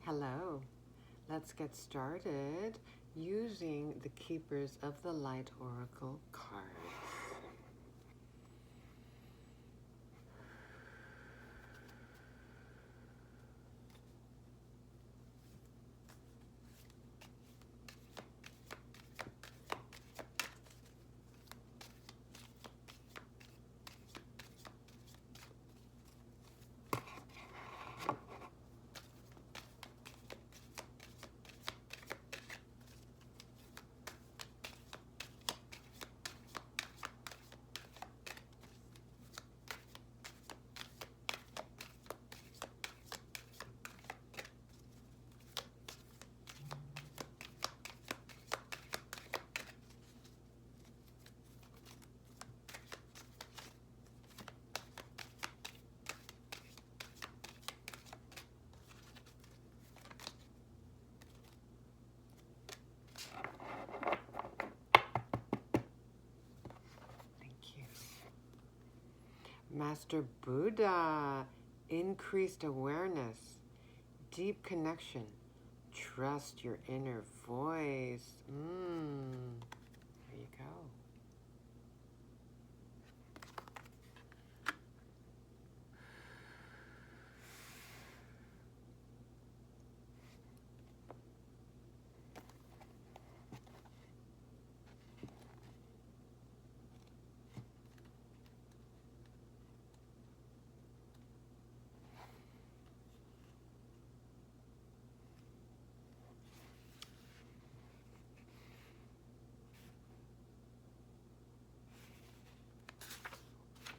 Hello. Let's get started using the Keepers of the Light Oracle cards. Thank you. Master Buddha, increased awareness, deep connection, trust your inner voice. There you go.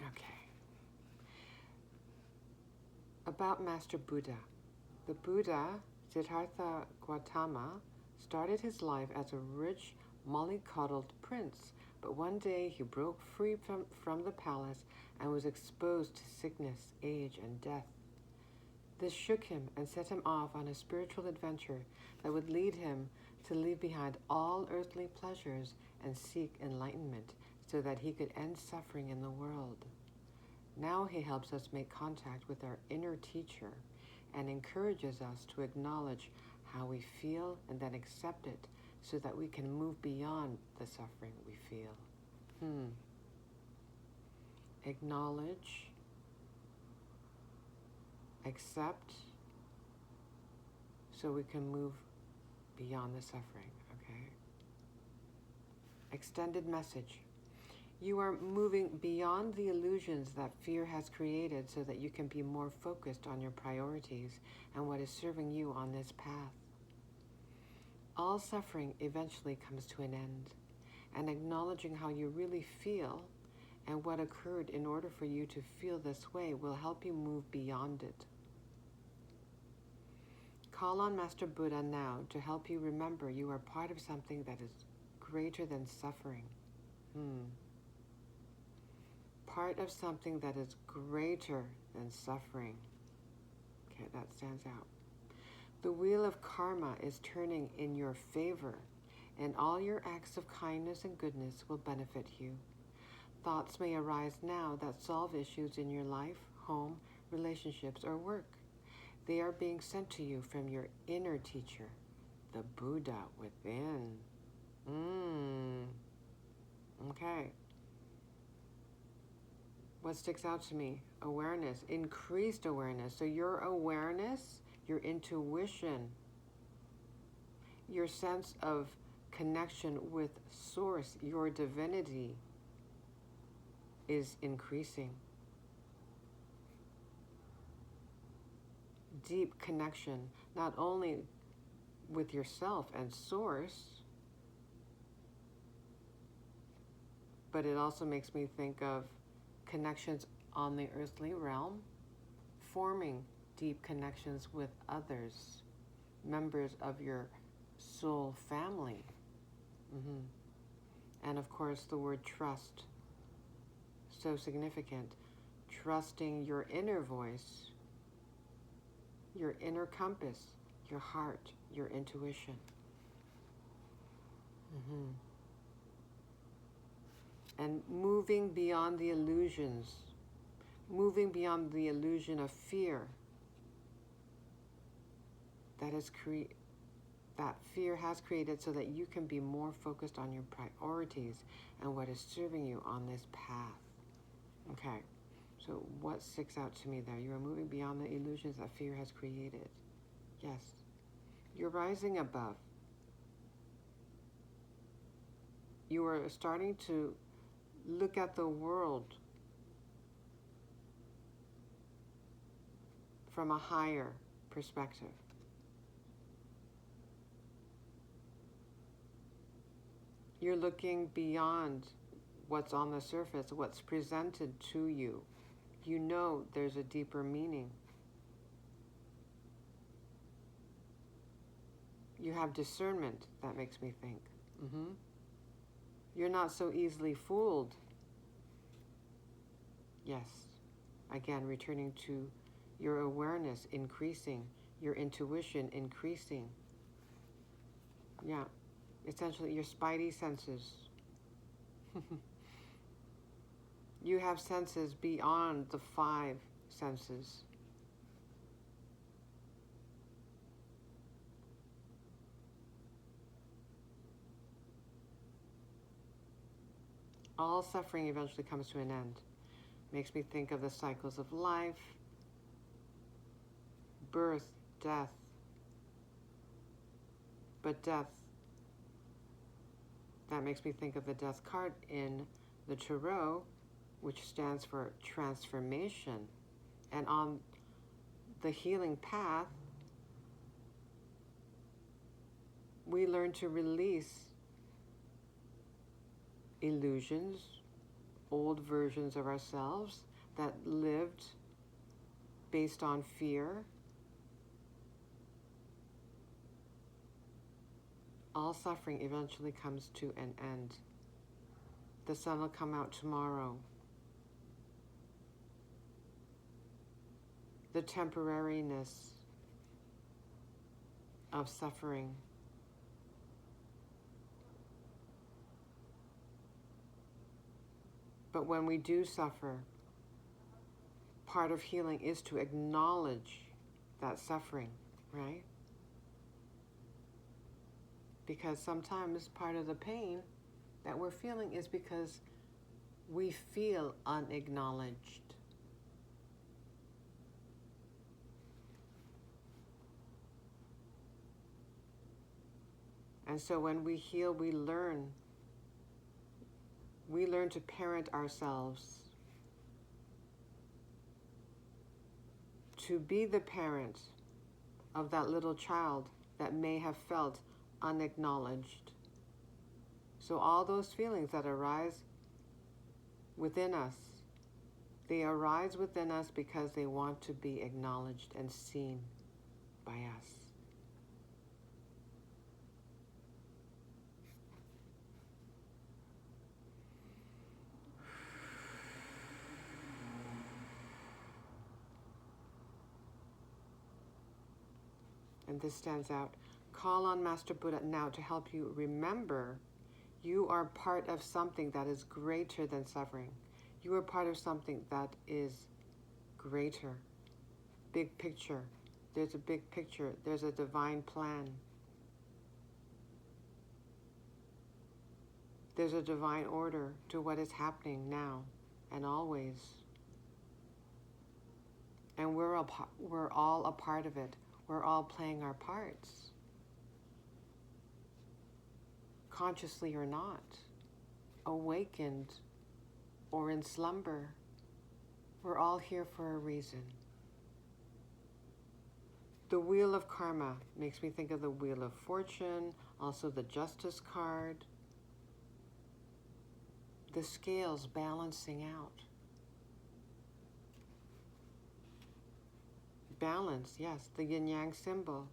Okay. About Master Buddha. The Buddha, Siddhartha Gautama, started his life as a rich, mollycoddled prince, but one day he broke free from the palace and was exposed to sickness, age, and death. This shook him and set him off on a spiritual adventure that would lead him to leave behind all earthly pleasures and seek enlightenment so that he could end suffering in the world. Now he helps us make contact with our inner teacher and encourages us to acknowledge how we feel and then accept it so that we can move beyond the suffering we feel. Acknowledge, accept, so we can move beyond the suffering, okay? Extended message. You are moving beyond the illusions that fear has created so that you can be more focused on your priorities and what is serving you on this path. All suffering eventually comes to an end, and acknowledging how you really feel and what occurred in order for you to feel this way will help you move beyond it. Call on Master Buddha now to help you remember you are part of something that is greater than suffering. Part of something that is greater than suffering. Okay, that stands out. The wheel of karma is turning in your favor, and all your acts of kindness and goodness will benefit you. Thoughts may arise now that solve issues in your life, home, relationships, or work. They are being sent to you from your inner teacher, the Buddha within. Okay. What sticks out to me? Awareness, increased awareness. So your awareness, your intuition, your sense of connection with Source, your divinity, is increasing. Deep connection, not only with yourself and Source, but it also makes me think of connections on the earthly realm, forming deep connections with others, members of your soul family. And of course, the word trust, so significant. Trusting your inner voice, your inner compass, your heart, your intuition. And moving beyond the illusions, moving beyond the illusion of fear, that fear has created so that you can be more focused on your priorities and what is serving you on this path. Okay, so what sticks out to me there? You are moving beyond the illusions that fear has created. Yes, you're rising above. You are starting to look at the world from a higher perspective. You're looking beyond what's on the surface, what's presented to you. You know there's a deeper meaning. You have discernment, that makes me think. You're not so easily fooled. Yes. Again, returning to your awareness increasing, your intuition increasing. Yeah. Essentially, your spidey senses. You have senses beyond the 5 senses. All suffering eventually comes to an end. Makes me think of the cycles of life, birth, death. But death, that makes me think of the death card in the Tarot, which stands for transformation. And on the healing path, we learn to release illusions, old versions of ourselves that lived based on fear. All suffering eventually comes to an end. The sun will come out tomorrow. The temporariness of suffering. But when we do suffer, part of healing is to acknowledge that suffering, right? Because sometimes part of the pain that we're feeling is because we feel unacknowledged. And so when we heal, we learn to parent ourselves, to be the parent of that little child that may have felt unacknowledged. So all those feelings that arise within us, they arise within us because they want to be acknowledged and seen by us. And this stands out. Call on Master Buddha now to help you remember you are part of something that is greater than suffering. You are part of something that is greater. Big picture. There's a big picture. There's a divine plan. There's a divine order to what is happening now and always. And we're all a part of it. We're all playing our parts. Consciously or not, awakened or in slumber, we're all here for a reason. The Wheel of Karma makes me think of the Wheel of Fortune, also the Justice card. The scales balancing out. Balance, yes, the yin-yang symbol,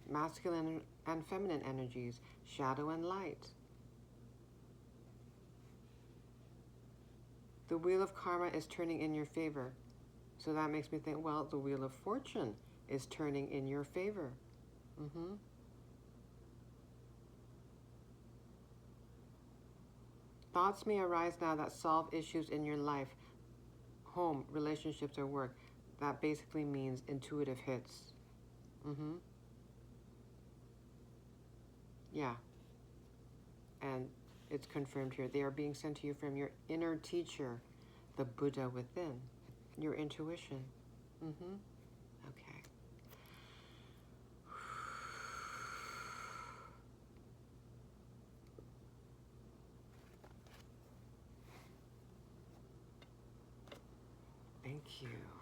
masculine and feminine energies, shadow and light. The Wheel of Karma is turning in your favor. So that makes me think, well, the Wheel of Fortune is turning in your favor. Thoughts may arise now that solve issues in your life, home, relationships, or work. That basically means intuitive hits. Yeah. And it's confirmed here. They are being sent to you from your inner teacher, the Buddha within, your intuition. Mm-hmm. Okay. Thank you.